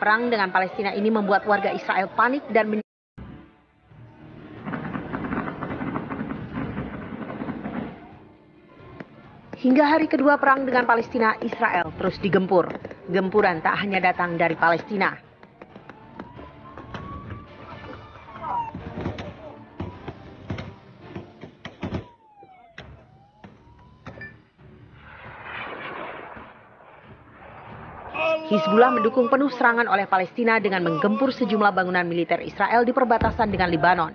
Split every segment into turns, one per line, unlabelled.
Perang dengan Palestina ini membuat warga Israel panik dan hingga hari kedua perang dengan Palestina, Israel terus digempur. Gempuran tak hanya datang dari Palestina. Hizbullah mendukung penuh serangan oleh Palestina dengan menggempur sejumlah bangunan militer Israel di perbatasan dengan Lebanon.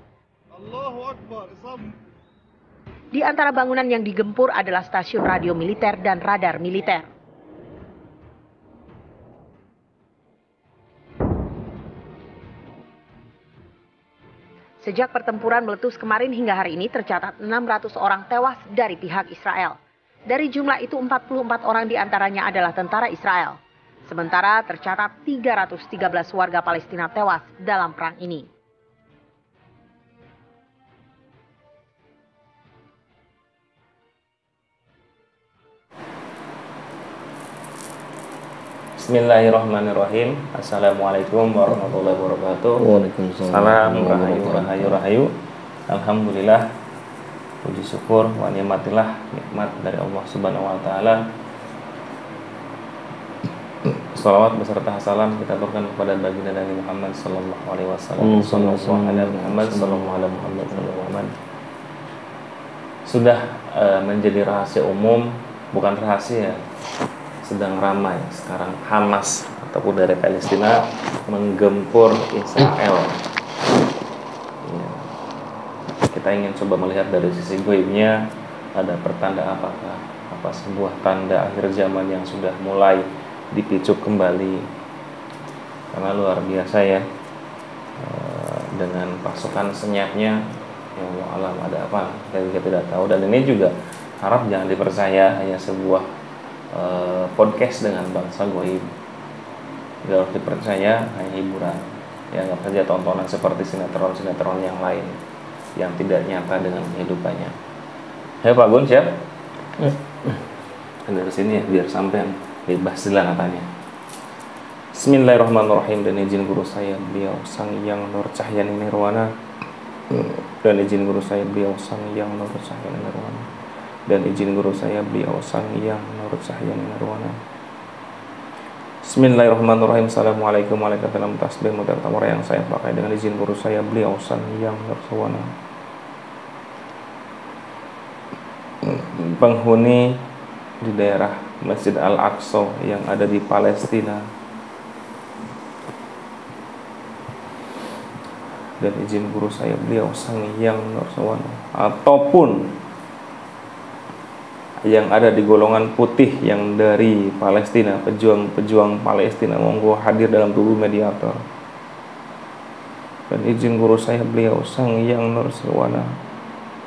Di antara bangunan yang digempur adalah stasiun radio militer dan radar militer. Sejak pertempuran meletus kemarin hingga hari ini tercatat 600 orang tewas dari pihak Israel. Dari jumlah itu 44 orang diantaranya adalah tentara Israel. Sementara tercatat 313 warga Palestina tewas dalam perang ini.
Bismillahirrahmanirrahim. Assalamualaikum warahmatullahi wabarakatuh.
Waalaikumsalam.
Rahayu. Alhamdulillah. Puji syukur wa nikmatillah, nikmat dari Allah Subhanahu wa taala. Shalawat beserta salam kita aturkan kepada baginda Nabi Muhammad sallallahu alaihi wasallam. Sudah menjadi rahasia umum, bukan rahasia, sedang ramai sekarang Hamas ataupun dari Palestina menggempur Israel. Ya. Kita ingin coba melihat dari sisi goibnya, ada pertanda apakah sebuah tanda akhir zaman yang sudah mulai dipicu kembali, karena luar biasa ya, dengan pasukan senyapnya, ya Allah alam ada apa kita tidak tahu. Dan ini juga harap jangan dipercaya hanya sebuah podcast dengan bangsa goib, tidak harus dipercaya hanya hiburan, ya anggap saja tontonan seperti sinetron yang lain yang tidak nyata dengan kehidupannya. Ya Pak Gun, siap? Dari sini ya biar sampai bebas lah katanya. Bismillahirrahmanirrahim. Dan izin guru saya beliau Sang Yang Nur Cahyani Nirwana. Dan izin guru saya beliau Sang Yang Nur Cahyani Nirwana. Dan izin guru saya beliau Sang Yang Nur Cahyani Nirwana. Bismillahirrahmanirrahim. Assalamualaikum warahmatullahi wabarakatuh. Tasbih mutar tamur yang saya pakai dengan izin guru saya beliau Sang Yang Nur Cahyani. Penghuni di daerah Masjid Al-Aqsa yang ada di Palestina, dan izin guru saya beliau Sang Yang Nursawana, ataupun yang ada di golongan putih yang dari Palestina, pejuang Palestina, monggo hadir dalam tubuh mediator. Dan izin guru saya beliau Sang Yang Nursawana,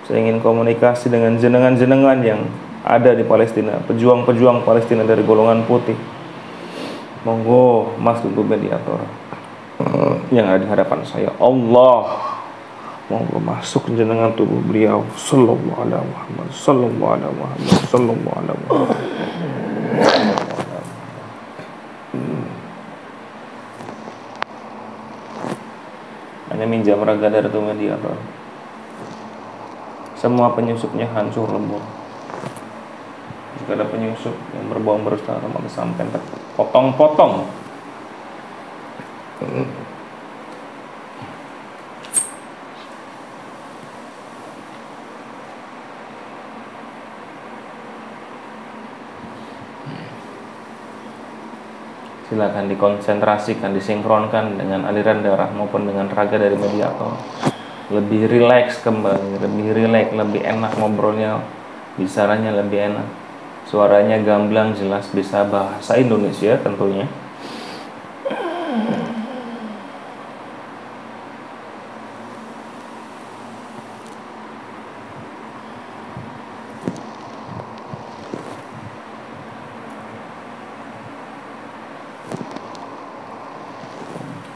saya ingin komunikasi dengan jenengan yang ada di Palestina, pejuang Palestina dari golongan putih, monggo masuk tubuh mediator yang ada di hadapan saya. Allah, monggo masuk jenengan tubuh beliau sallallahu alaihi Muhammad sallallahu alaihi Muhammad sallallahu alaihi Muhammad. Hanya minjam raga dari tubuh mediator. Semua penyusupnya hancur lebur. Jika ada penyusup yang berbau bersalah maka sampai potong-potong. Silakan dikonsentrasikan, disinkronkan dengan aliran darah maupun dengan raga dari mediator. Lebih rileks kembali, lebih enak ngobrolnya, bicaranya lebih enak. Suaranya gamblang, jelas, bisa bahasa Indonesia tentunya.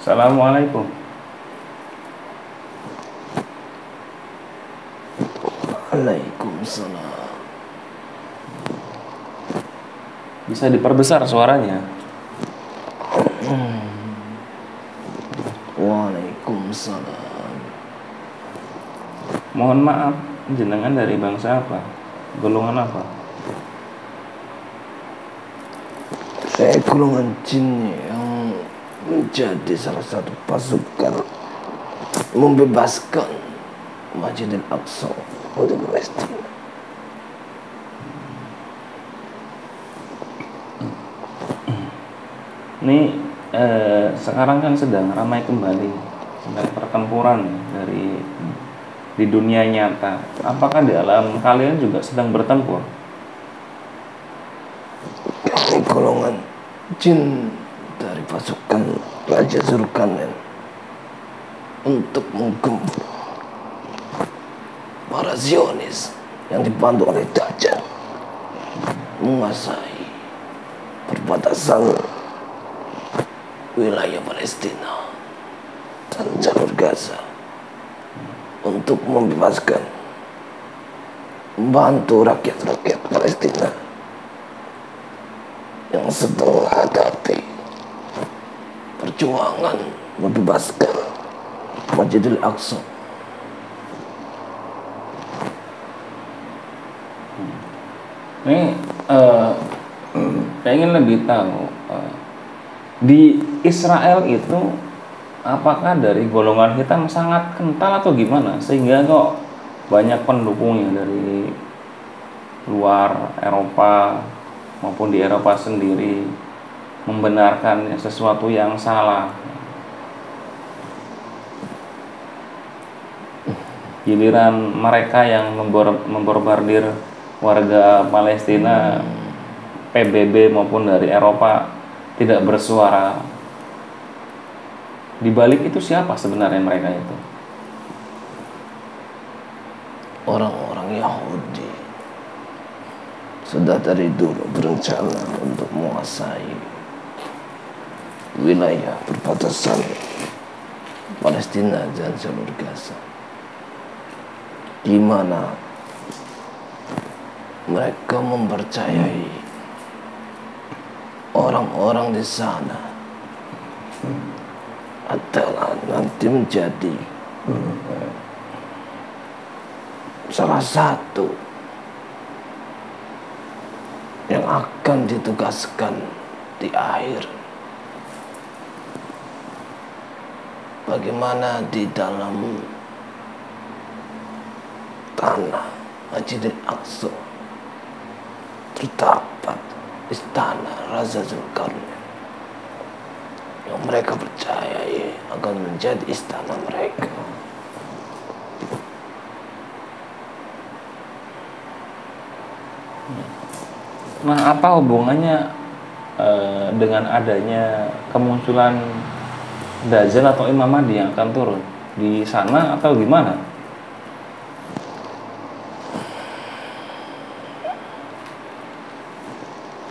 Assalamualaikum.
Waalaikumsalam.
Bisa diperbesar suaranya.
Waalaikumsalam.
Mohon maaf, jenengan dari bangsa apa? Golongan apa?
Saya golongan jin yang menjadi salah satu pasukan membebaskan Masjidil Aqsa untuk Palestina.
Ini sekarang kan sedang ramai kembali, sedang pertempuran dari di dunia nyata. Apakah di alam kalian juga sedang bertempur?
Kami golongan jin dari pasukan Raja Zulkarnain untuk menggempur para Zionis yang dibantu oleh Dajjal menguasai perbatasan wilayah Palestina dan jalur Gaza untuk membebaskan, membantu rakyat-rakyat Palestina yang sedang menghadapi perjuangan membebaskan Masjidil Aqsa.
Ini saya ingin lebih tahu, di Israel itu apakah dari golongan hitam sangat kental atau gimana sehingga kok banyak pendukungnya dari luar Eropa maupun di Eropa sendiri membenarkan sesuatu yang salah. Giliran mereka yang memborbardir warga Palestina, PBB maupun dari Eropa tidak bersuara. Di balik itu siapa sebenarnya mereka itu?
Orang-orang Yahudi sudah dari dulu berencana untuk menguasai wilayah perbatasan Palestina dan jalur Gaza, di mana mereka mempercayai orang-orang di sana adalah nanti menjadi salah satu yang akan ditugaskan di akhir. Bagaimana di dalam tanah Masjidil Aqsa terdapat istana Raja Zulkarnain yang mereka percayai akan menjadi istana mereka.
Nah, apa hubungannya dengan adanya kemunculan Dajjal atau Imam Mahdi yang akan turun di sana atau gimana?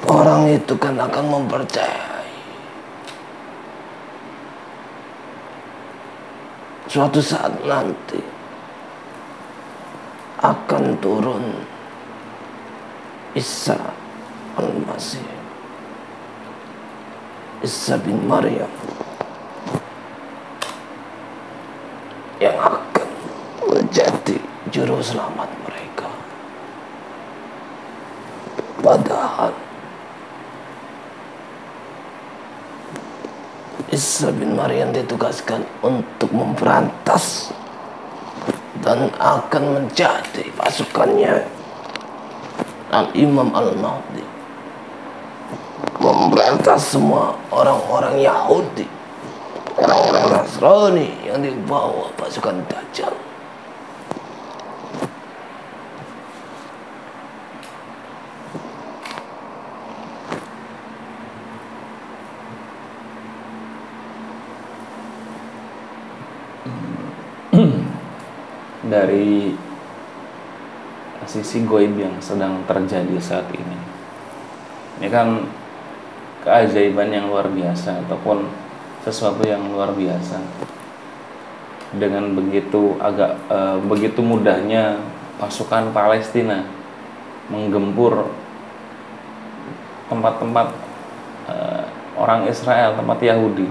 Orang itu kan akan mempercayai suatu saat nanti akan turun Isa Al-Masih, Isa bin Maryam, yang akan menjadi juru selamat mereka. Padahal Isa bin Maryam ditugaskan untuk memberantas dan akan menjadi pasukannya Al-Imam Al-Mahdi, memberantas semua orang-orang Yahudi, orang-orang Nasrani yang dibawa pasukan Dajjal.
Dari sisi goib yang sedang terjadi saat ini kan keajaiban yang luar biasa ataupun sesuatu yang luar biasa. Dengan begitu mudahnya pasukan Palestina menggempur tempat-tempat orang Israel, tempat Yahudi,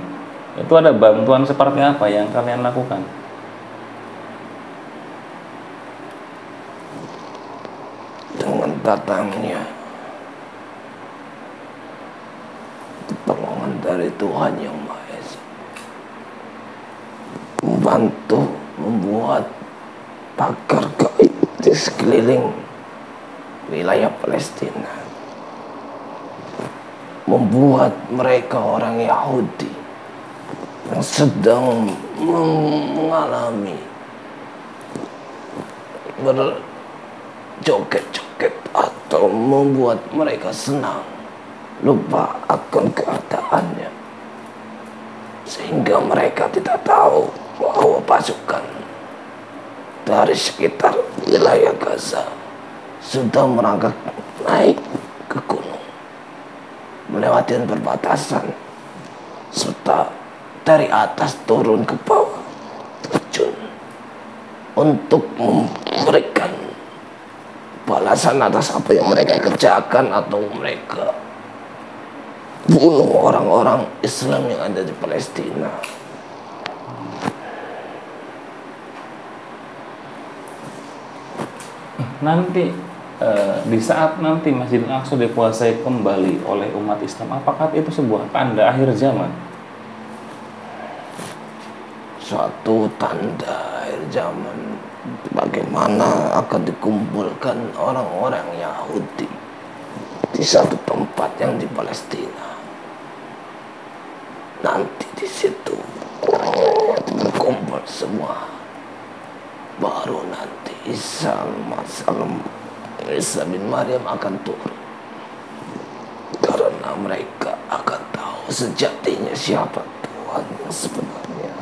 Itu ada bantuan seperti apa yang kalian lakukan?
Dengan datangnya pertolongan dari Tuhan Yang Maha Esa, membantu membuat pagar gaib di sekeliling wilayah Palestina, membuat mereka orang Yahudi yang sedang mengalami berjoget-joget atau membuat mereka senang, lupa akan keadaannya, sehingga mereka tidak tahu bahwa pasukan dari sekitar wilayah Gaza sudah merangkak naik ke gunung, melewati perbatasan, serta dari atas turun ke bawah, terjun untuk memberikan balasan atas apa yang mereka kerjakan atau mereka bunuh orang-orang Islam yang ada di Palestina.
Nanti di saat nanti Masjidil Aqsa dikuasai kembali oleh umat Islam, apakah itu sebuah tanda akhir zaman?
Suatu tanda akhir zaman, bagaimana akan dikumpulkan orang-orang Yahudi di satu tempat yang di Palestina. Nanti di situ berkumpul semua, baru nanti Isa bin Maryam akan turun, karena mereka akan tahu sejatinya siapa Tuhan yang sebenarnya.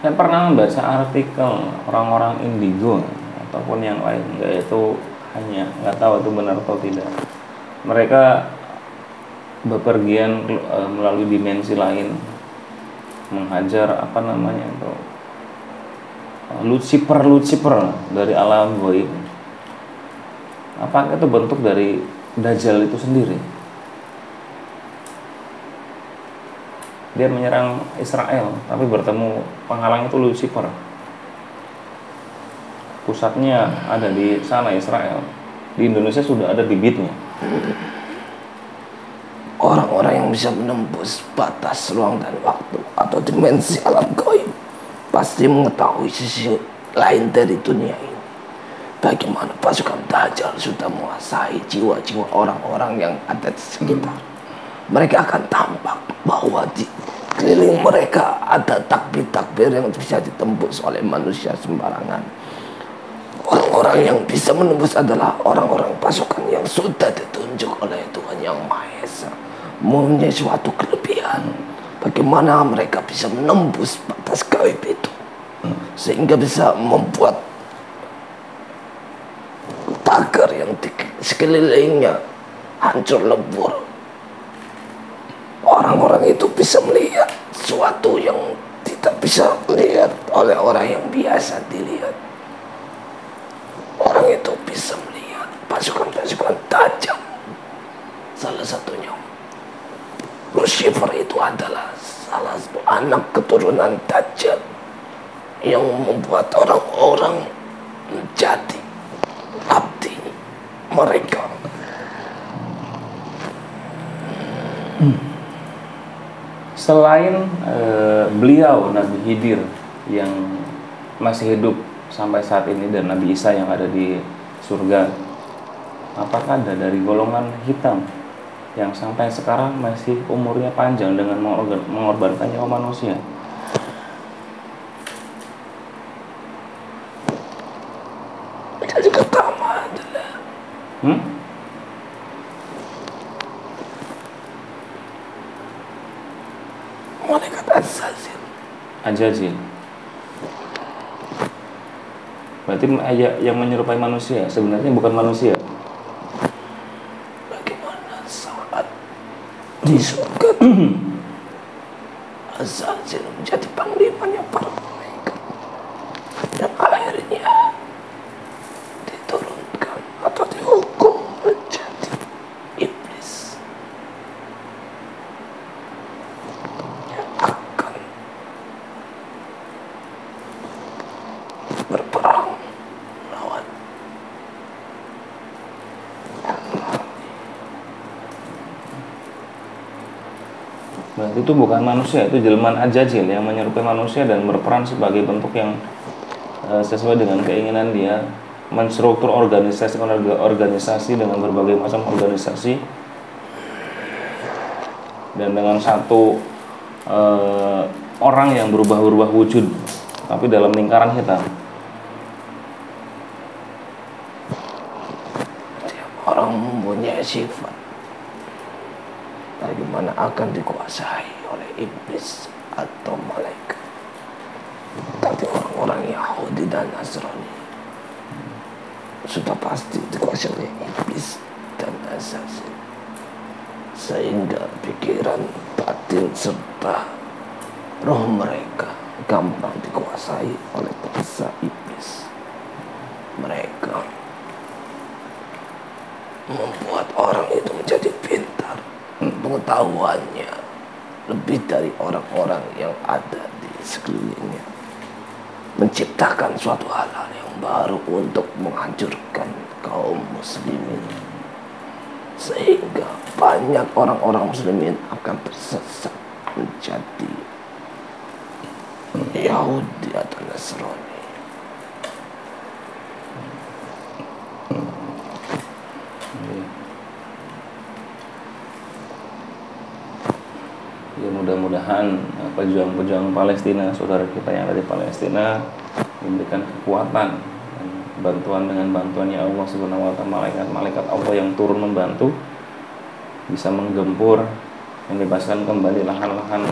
Saya pernah membaca artikel orang-orang Indigo ataupun yang lain, yaitu hanya nggak tahu itu benar atau tidak. Mereka bepergian melalui dimensi lain, menghajar apa namanya itu Lucifer dari alam gaib. Apakah itu bentuk dari Dajjal itu sendiri? Dia menyerang Israel, tapi bertemu penghalang itu Lucifer. Pusatnya ada di sana Israel. Di Indonesia sudah ada bibitnya.
Orang-orang yang bisa menembus batas ruang dan waktu atau dimensi alam gaib pasti mengetahui sisi lain dari dunia ini. Bagaimana pasukan Dajjal sudah menguasai jiwa-jiwa orang-orang yang ada di sekitar. Mereka akan tampak bahwa di keliling mereka ada takbir-takbir yang bisa ditembus oleh manusia sembarangan. Orang-orang yang bisa menembus adalah orang-orang pasukan yang sudah ditunjuk oleh Tuhan Yang Maha Esa, mempunyai suatu kelebihan. Bagaimana mereka bisa menembus batas gaib itu, sehingga bisa membuat pagar yang di sekelilingnya hancur lebur. Orang-orang itu bisa melihat sesuatu yang tidak bisa melihat oleh orang yang biasa dilihat. Orang itu bisa melihat pasukan-pasukan tajam. Salah satunya Lucifer itu adalah salah satu anak keturunan Dajjal yang membuat orang-orang menjadi abdi mereka.
Selain beliau Nabi Khidir yang masih hidup sampai saat ini dan Nabi Isa yang ada di surga, apakah ada dari golongan hitam yang sampai sekarang masih umurnya panjang dengan mengorbankan nyawa manusia?
Jadi pertama adalah malaikat Azazil.
Ajazil. Berarti yang menyerupai manusia sebenarnya bukan manusia.
Bagaimana saat di surga Azazil menjadi panglimanya para malaikat yang akhirnya diturunkan atau dihukum menjadi
Berarti itu bukan manusia, itu jelmaan ajajil yang menyerupai manusia dan berperan sebagai bentuk yang sesuai dengan keinginan dia, menstruktur organisasi dengan berbagai macam organisasi, dan dengan satu orang yang berubah-ubah wujud tapi dalam lingkaran hitam.
Setiap orang mempunyai sifat, bagaimana akan dikuasai oleh iblis atau malaikat. Tapi orang-orang Yahudi dan Nasrani sudah pasti dikuasai oleh iblis dan azazil, sehingga pikiran, batin serta roh mereka gampang dikuasai oleh bangsa iblis. Mereka membuat orang itu menjadi pintar, pengetahuannya lebih dari orang-orang yang ada di sekelilingnya, menciptakan suatu hal-hal yang baru untuk menghancurkan kaum muslimin, sehingga banyak orang-orang muslimin akan tersesat menjadi Yahudi atau Nasrani.
Ya, mudah-mudahan pejuang-pejuang Palestina, saudara kita yang ada di Palestina, diberikan kekuatan dan bantuan dengan bantuannya Allah Subhanahu wa taala, malaikat Allah yang turun membantu, bisa menggempur, membebaskan kembali lahan-lahan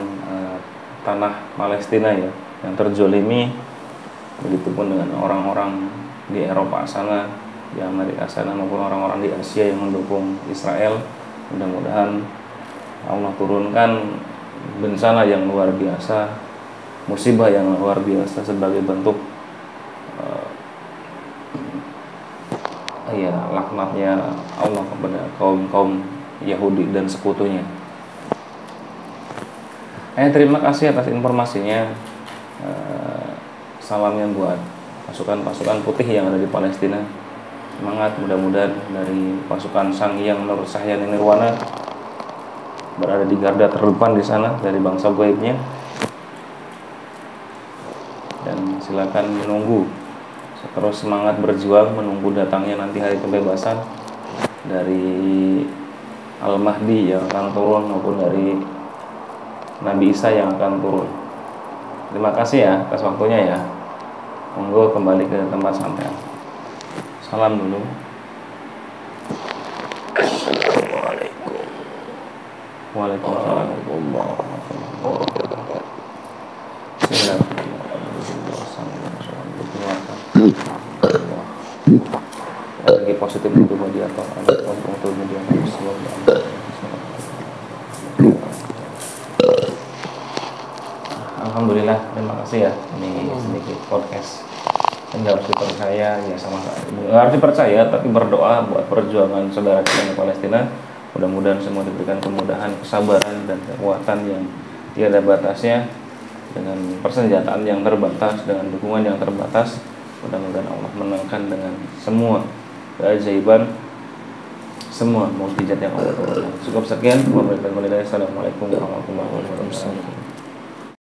tanah Palestina ya yang terzolimi, begitupun dengan orang-orang di Eropa sana, di Amerika sana, maupun orang-orang di Asia yang mendukung Israel. Mudah-mudahan Allah turunkan bencana yang luar biasa, musibah yang luar biasa sebagai bentuk laknatnya Allah kepada kaum Yahudi dan sekutunya. Terima kasih atas informasinya. Salamnya buat pasukan-pasukan putih yang ada di Palestina. Semangat, mudah-mudahan dari pasukan Sang Hyang Nur Sahyani Nirwana berada di garda terdepan di sana dari bangsa gaibnya. Dan silakan menunggu, terus semangat berjuang menunggu datangnya nanti hari kebebasan dari Al-Mahdi yang akan turun maupun dari Nabi Isa yang akan turun. Terima kasih ya atas waktunya ya. Monggo kembali ke tempat sampean. Salam dulu.
Assalamualaikum
Waalaikumsalam. Lagi positif itu mediator, untuk mediator. Alhamdulillah, terima kasih ya. Ini sedikit podcast. Nggak harus dipercaya ya, sama nggak harus dipercaya, tapi berdoa buat perjuangan saudara kita di Palestina. Mudah-mudahan semua diberikan kemudahan, kesabaran, dan kekuatan yang tiada batasnya, dengan persenjataan yang terbatas, dengan dukungan yang terbatas. Mudah-mudahan Allah menangkan dengan semua keajaiban, semua mukjizat yang Allah turunkan. Cukup sekian. Assalamualaikum warahmatullahi wabarakatuh.